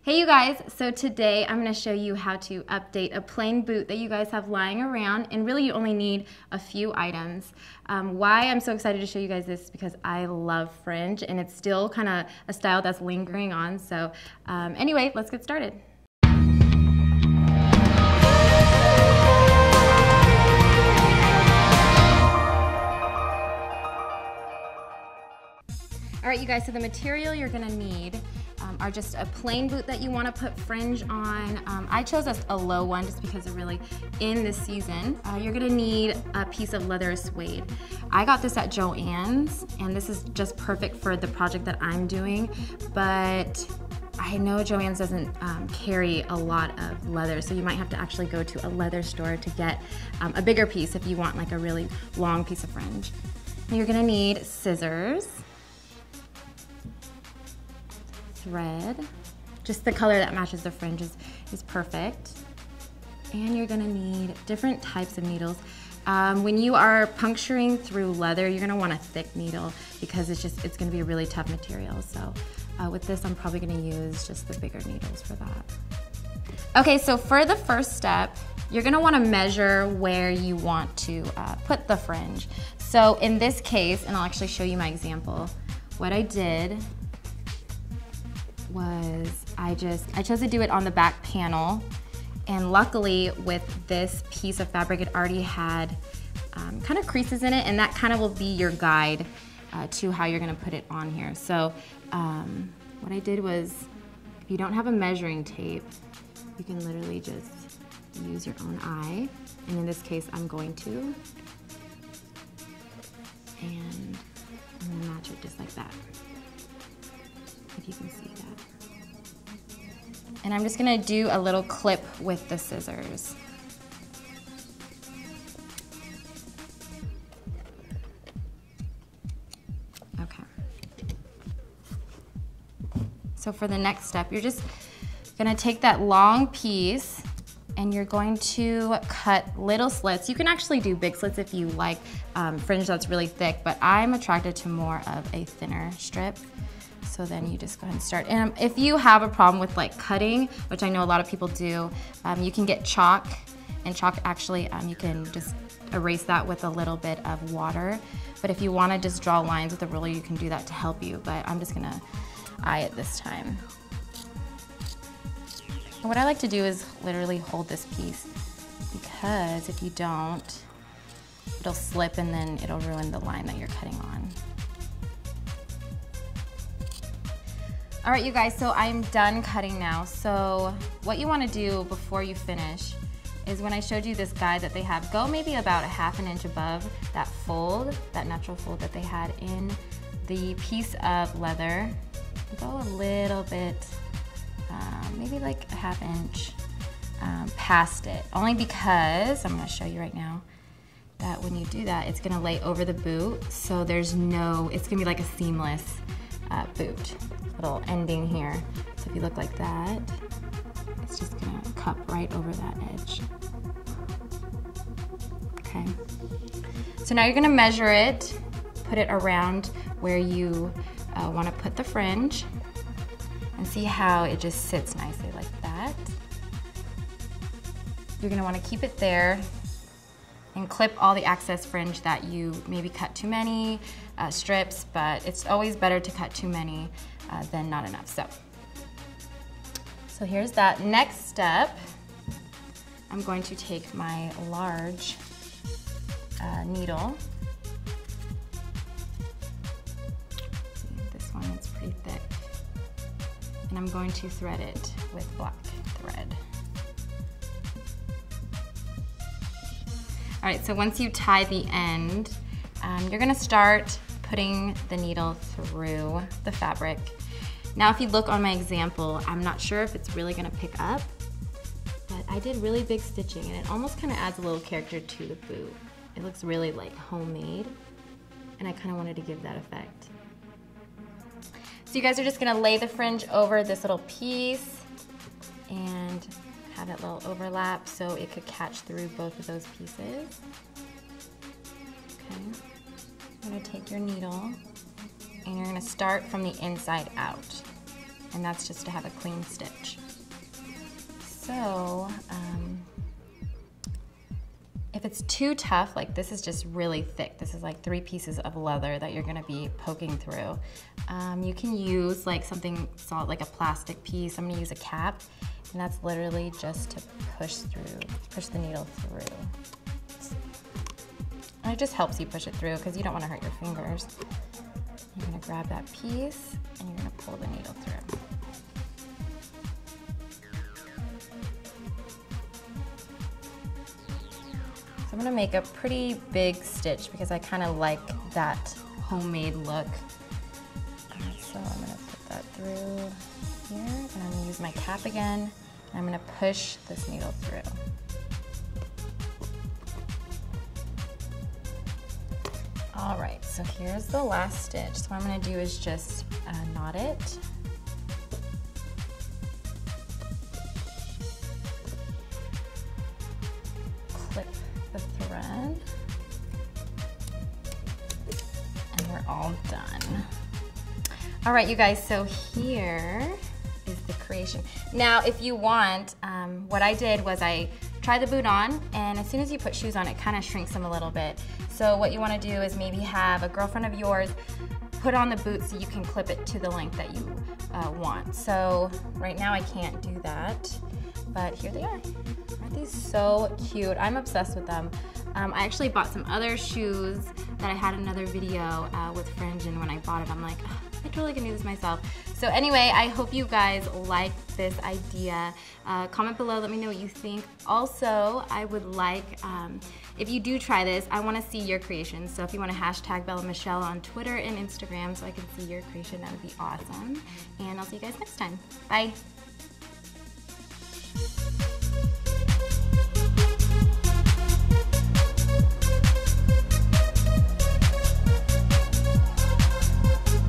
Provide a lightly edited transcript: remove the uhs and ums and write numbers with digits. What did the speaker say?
Hey you guys, so today I'm going to show you how to update a plain boot that you guys have lying around, and really you only need a few items. Why I'm so excited to show you guys this is because I love fringe and it's still kind of a style that's lingering on. So anyway, let's get started. All right, you guys, so the material you're gonna need are just a plain boot that you wanna put fringe on. I chose a low one just because they're really in this season. You're gonna need a piece of leather suede. I got this at Joann's, and this is just perfect for the project that I'm doing, but I know Joann's doesn't carry a lot of leather, so you might have to actually go to a leather store to get a bigger piece if you want like a really long piece of fringe. And you're gonna need scissors, thread, just the color that matches the fringe is perfect. And you're gonna need different types of needles. When you are puncturing through leather, you're gonna want a thick needle because it's gonna be a really tough material. So with this, I'm probably gonna use just the bigger needles for that. Okay, so for the first step, you're gonna wanna measure where you want to put the fringe. So in this case, and I'll actually show you my example, what I did was I chose to do it on the back panel, and luckily with this piece of fabric it already had kind of creases in it, and that kind of will be your guide to how you're gonna put it on here. So what I did was, if you don't have a measuring tape, you can literally just use your own eye, and in this case I'm going to, and I'm gonna match it just like that, if you can see that. And I'm just gonna do a little clip with the scissors. Okay. So for the next step, you're just gonna take that long piece and you're going to cut little slits. You can actually do big slits if you like fringe that's really thick, but I'm attracted to more of a thinner strip. So then you just go ahead and start. And if you have a problem with like cutting, which I know a lot of people do, you can get chalk, and chalk actually, you can just erase that with a little bit of water. But if you wanna just draw lines with a ruler, you can do that to help you, but I'm just gonna eye it this time. And what I like to do is literally hold this piece, because if you don't, it'll slip and then it'll ruin the line that you're cutting on. All right, you guys, so I'm done cutting now. So what you wanna do before you finish is, when I showed you this guide that they have, go maybe about a ½ an inch above that fold, that natural fold that they had in the piece of leather. Go a little bit, maybe like a ½ inch past it, only because, I'm gonna show you right now, that when you do that, it's gonna lay over the boot, so it's gonna be like a seamless boot. Little ending here. So if you look like that, it's just gonna cup right over that edge. Okay. So now you're gonna measure it, put it around where you wanna put the fringe, and see how it just sits nicely like that. You're gonna wanna keep it there and clip all the excess fringe that you maybe cut too many strips, but it's always better to cut too many than not enough. So here's that. Next step, I'm going to take my large needle. This one is pretty thick. And I'm going to thread it with black thread. All right, so once you tie the end, you're gonna start putting the needle through the fabric. Now, if you look on my example, I'm not sure if it's really gonna pick up, but I did really big stitching, and it almost kind of adds a little character to the boot. It looks really like homemade, and I kind of wanted to give that effect. So you guys are just gonna lay the fringe over this little piece and have that little overlap so it could catch through both of those pieces. Okay, you're gonna take your needle and you're gonna start from the inside out. and that's just to have a clean stitch. So, if it's too tough, like this is just really thick, this is like 3 pieces of leather that you're gonna be poking through, you can use like something solid, like a plastic piece. I'm gonna use a cap, and that's literally just to push the needle through. And it just helps you push it through because you don't wanna hurt your fingers. You're gonna grab that piece and you're gonna pull the needle through. I'm gonna make a pretty big stitch because I kind of like that homemade look. So I'm gonna put that through here, and I'm gonna use my cap again, and I'm gonna push this needle through. All right, so here's the last stitch. So what I'm gonna do is just knot it. Clip the thread, and we're all done. All right, you guys, so here is the creation. Now, if you want, what I did was I tried the boot on, and as soon as you put shoes on, it kind of shrinks them a little bit. So what you want to do is maybe have a girlfriend of yours put on the boot so you can clip it to the length that you want. So right now I can't do that, but here they are. Aren't these so cute? I'm obsessed with them. I actually bought some other shoes that I had another video with Fringe, and when I bought it, I'm like, oh, I totally can do this myself. So anyway, I hope you guys like this idea. Comment below, let me know what you think. Also, I would like, if you do try this, I want to see your creations. So if you want to hashtag BellaMishella on Twitter and Instagram so I can see your creation, that would be awesome. And I'll see you guys next time. Bye.